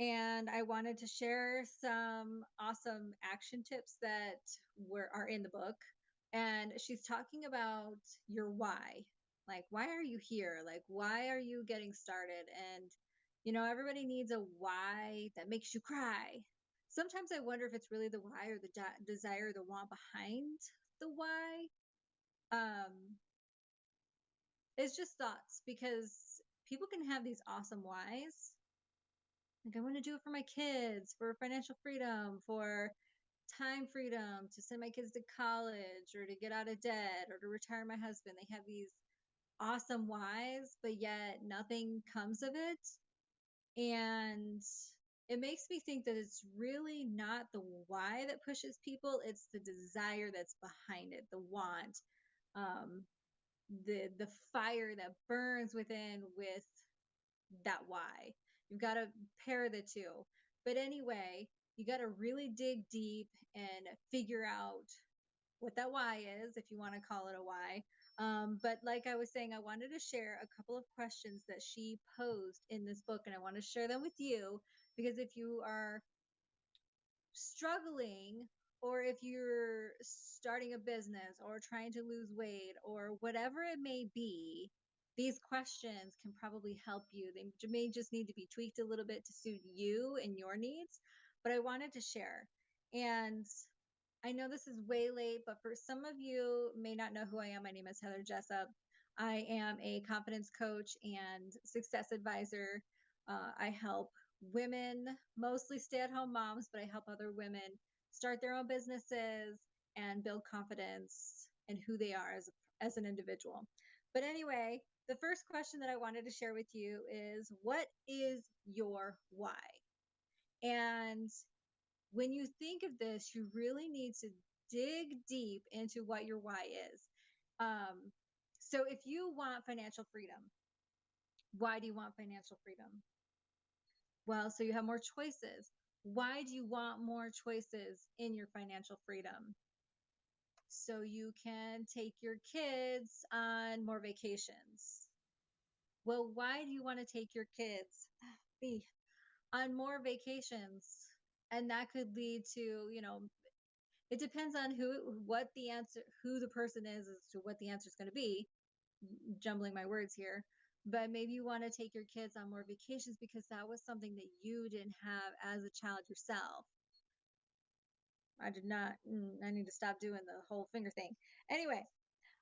and I wanted to share some awesome action tips that are in the book. And she's talking about your why. Like, why are you here? Like, why are you getting started? And everybody needs a why that makes you cry. Sometimes I wonder if it's really the why or the desire, the want behind the why. Um, it's just thoughts, because people can have these awesome whys. Like, I want to do it for my kids, for financial freedom, for time freedom, to send my kids to college, or to get out of debt, or to retire my husband. They have these awesome whys, but yet nothing comes of it. And it makes me think that it's really not the why that pushes people, it's the desire that's behind it, the want, um, the fire that burns within with that why. You've got to pair the two. But anyway, you got to really dig deep and figure out what that why is, if you want to call it a why. But like I was saying, I wanted to share a couple of questions that she posed in this book, and I want to share them with you, because if you are struggling, or if you're starting a business or trying to lose weight or whatever it may be, these questions can probably help you. They may just need to be tweaked a little bit to suit you and your needs, but I wanted to share. And I know this is way late, but for some of you may not know who I am. My name is Heather Jessup. I am a confidence coach and success advisor. I help women, mostly stay at home moms, but I help other women start their own businesses and build confidence in who they are as an individual. But anyway, the first question that I wanted to share with you is, what is your why? And when you think of this, you really need to dig deep into what your why is. Um, so if you want financial freedom, why do you want financial freedom? Well, so you have more choices. Why do you want more choices in your financial freedom? So you can take your kids on more vacations. Well, why do you want to take your kids on more vacations? And that could lead to, it depends on who the person is as to what the answer is going to be. Jumbling my words here. But maybe you want to take your kids on more vacations because that was something that you didn't have as a child yourself. I did not. I need to stop doing the whole finger thing. Anyway,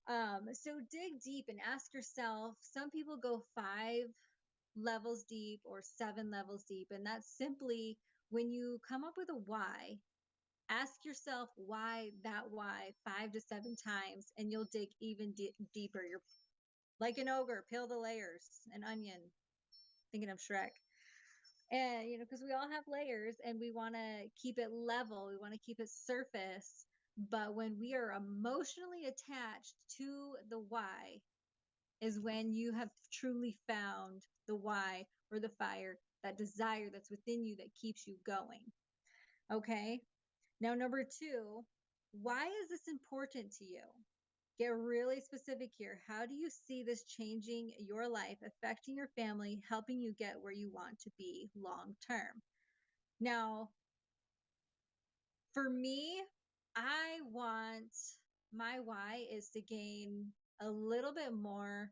so dig deep and ask yourself. Some people go 5 levels deep or 7 levels deep, and that's simply when you come up with a why. Ask yourself why 5 to 7 times, and you'll dig even deeper. You're like an ogre, peel the layers, an onion. Thinking of Shrek. And, because we all have layers and we want to keep it level, we want to keep it surface. But when we are emotionally attached to the why, is when you have truly found the why, or the fire, that desire that's within you that keeps you going. Okay. Now, number 2, why is this important to you? Get really specific here. How do you see this changing your life, affecting your family, helping you get where you want to be long term? Now, for me, I want my why is to gain a little bit more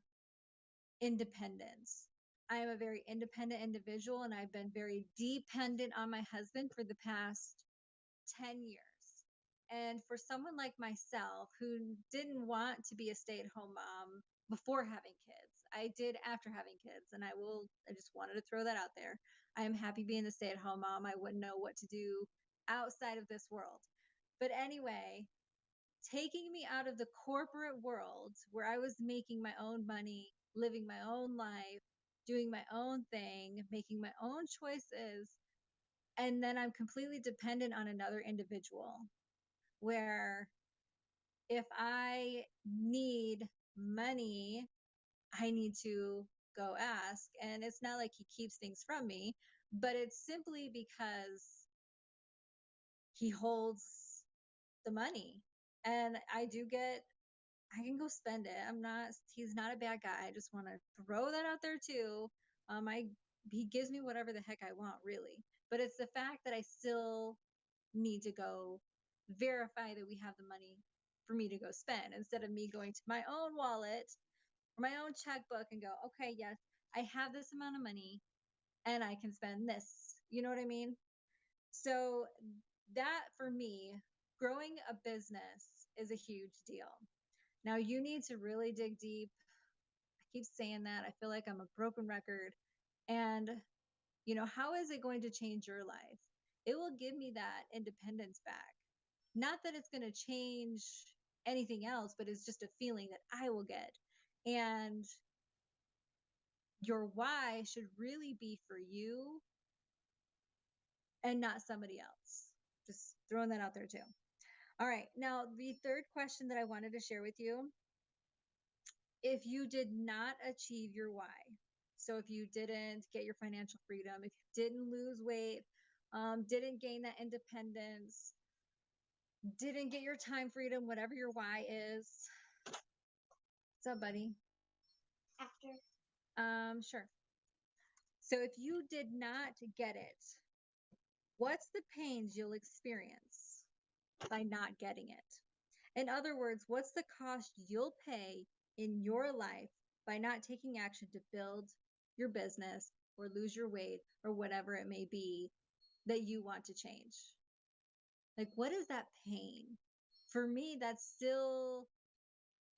independence. I am a very independent individual, and I've been very dependent on my husband for the past 10 years. And for someone like myself who didn't want to be a stay at home mom before having kids, I did after having kids. And I just wanted to throw that out there. I am happy being a stay at home mom. I wouldn't know what to do outside of this world. But anyway, taking me out of the corporate world where I was making my own money, living my own life, doing my own thing, making my own choices, and then I'm completely dependent on another individual, where if I need money, I need to go ask. And it's not like he keeps things from me, but it's simply because he holds the money. And I can go spend it. He's not a bad guy. I just want to throw that out there too. I he gives me whatever the heck I want, really. But it's the fact that I still need to go verify that we have the money for me to go spend, instead of me going to my own wallet or my own checkbook and go, okay, yes, I have this amount of money and I can spend this. You know what I mean? So that, for me, growing a business is a huge deal. Now you need to really dig deep. I keep saying that. I feel like I'm a broken record. And, how is it going to change your life? It will give me that independence back. Not that it's going to change anything else, but it's just a feeling that I will get. And your why should really be for you and not somebody else. Just throwing that out there too. All right. Now, the third question that I wanted to share with you, if you did not achieve your why, so if you didn't get your financial freedom, if you didn't lose weight, didn't gain that independence, didn't get your time freedom, whatever your why is. What's up, buddy? After. Sure. So if you did not get it, what's the pains you'll experience by not getting it? In other words, what's the cost you'll pay in your life by not taking action to build your business or lose your weight or whatever it may be that you want to change? Like, what is that pain? For me, that's still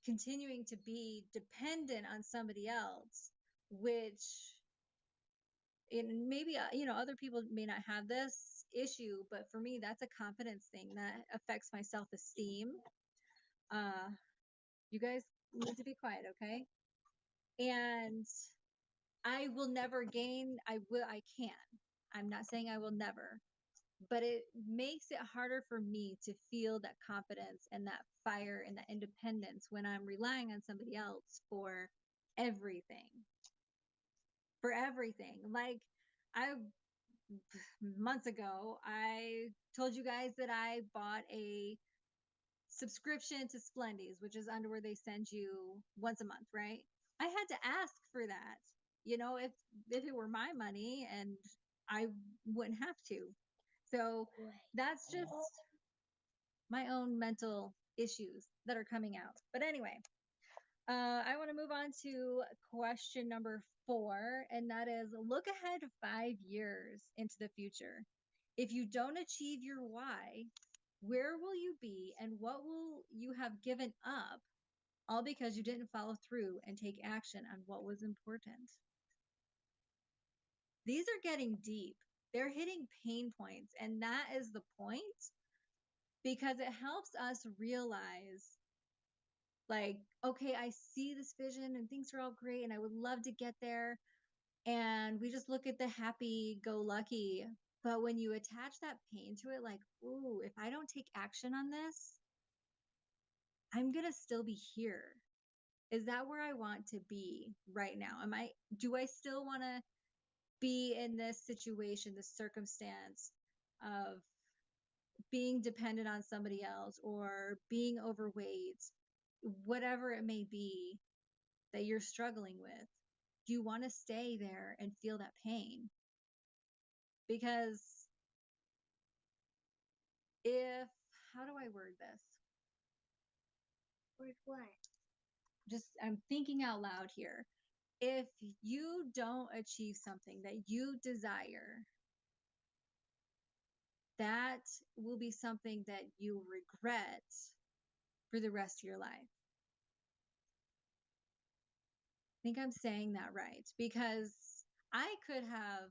continuing to be dependent on somebody else, which, and maybe, other people may not have this issue, but for me, that's a confidence thing that affects my self-esteem. You guys need to be quiet, okay? And I will never gain, I can. I'm not saying I will never, but it makes it harder for me to feel that confidence and that fire and that independence when I'm relying on somebody else for everything. For everything. Like, I months ago, I told you guys that I bought a subscription to Splendies, which is underwear they send you once a month, right? I had to ask for that. If it were my money, and I wouldn't have to. So that's just my own mental issues that are coming out. But anyway, I want to move on to question number 4, and that is, look ahead 5 years into the future. If you don't achieve your why, where will you be and what will you have given up, all because you didn't follow through and take action on what was important? These are getting deep. They're hitting pain points, and that is the point, because it helps us realize, like, okay, I see this vision and things are all great and I would love to get there. And we just look at the happy go lucky. But when you attach that pain to it, like, ooh, if I don't take action on this, I'm going to still be here. Is that where I want to be right now? Do I still want to be in this situation, this circumstance of being dependent on somebody else or being overweight, whatever it may be that you're struggling with? Do you want to stay there and feel that pain? Because if, how do I word this? Word what? I'm thinking out loud here. If you don't achieve something that you desire, that will be something that you regret for the rest of your life. I think I'm saying that right, because I could have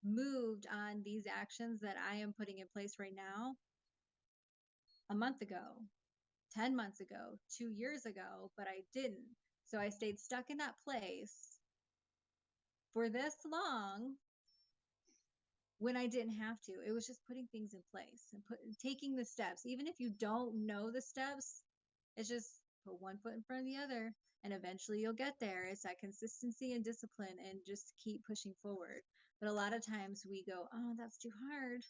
moved on these actions that I am putting in place right now a month ago, 10 months ago, 2 years ago, but I didn't. So I stayed stuck in that place for this long when I didn't have to. It was just putting things in place and taking the steps. Even if you don't know the steps, it's just put one foot in front of the other, and eventually you'll get there. It's that consistency and discipline and just keep pushing forward. But a lot of times we go, oh, that's too hard.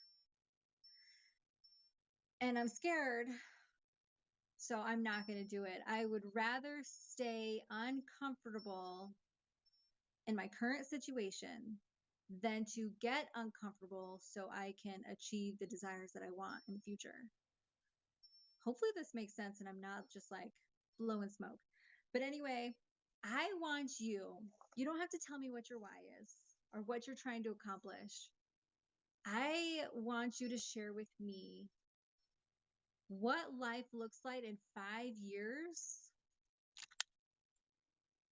And I'm scared, so I'm not going to do it. I would rather stay uncomfortable in my current situation than to get uncomfortable so I can achieve the desires that I want in the future. Hopefully, this makes sense and I'm not just like blowing smoke. But anyway, I want you don't have to tell me what your why is or what you're trying to accomplish. I want you to share with me what life looks like in 5 years.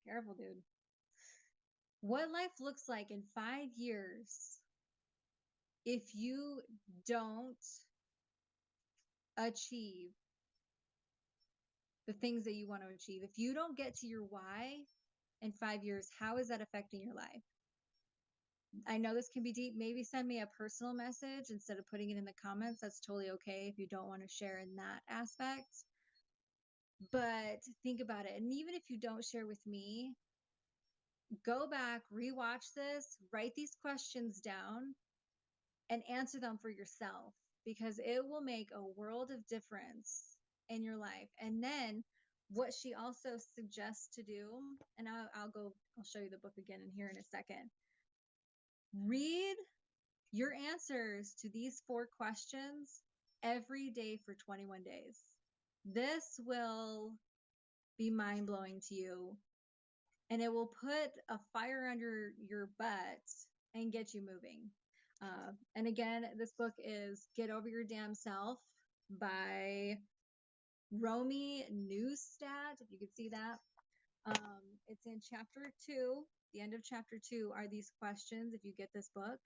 Careful, dude. What life looks like in 5 years if you don't achieve the things that you want to achieve. If you don't get to your why in 5 years, how is that affecting your life? I know this can be deep. Maybe send me a personal message instead of putting it in the comments. That's totally okay if you don't want to share in that aspect. But think about it. And even if you don't share with me, go back, rewatch this, write these questions down, and answer them for yourself because it will make a world of difference in your life. And then what she also suggests to do, and I'll show you the book again in here in a second. Read your answers to these 4 questions every day for 21 days. This will be mind blowing to you and it will put a fire under your butt and get you moving. And again, this book is Get Over Your Damn Self by Romy Neustadt, if you could see that. It's in chapter 2. The end of chapter 2 are these questions if you get this book.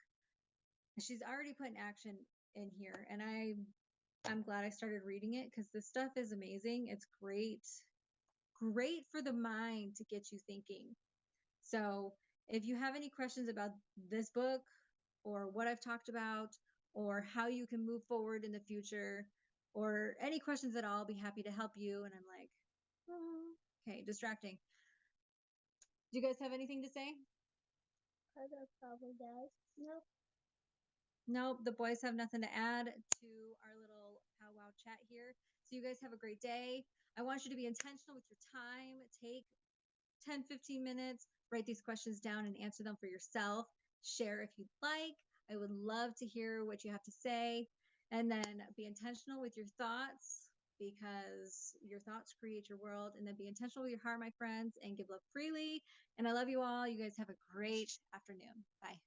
She's already put an action in here, and I'm glad I started reading it because this stuff is amazing. It's great for the mind to get you thinking. So if you have any questions about this book or what I've talked about or how you can move forward in the future or any questions at all, I'll be happy to help you. And I'm like, oh, okay, distracting. Do you guys have anything to say? Heather probably does. Nope. Nope, the boys have nothing to add to our little powwow chat here. So you guys have a great day. I want you to be intentional with your time. Take 10, 15 minutes, write these questions down and answer them for yourself. Share if you'd like. I would love to hear what you have to say. And then be intentional with your thoughts because your thoughts create your world. And then be intentional with your heart, my friends, and give love freely. And I love you all. You guys have a great afternoon. Bye.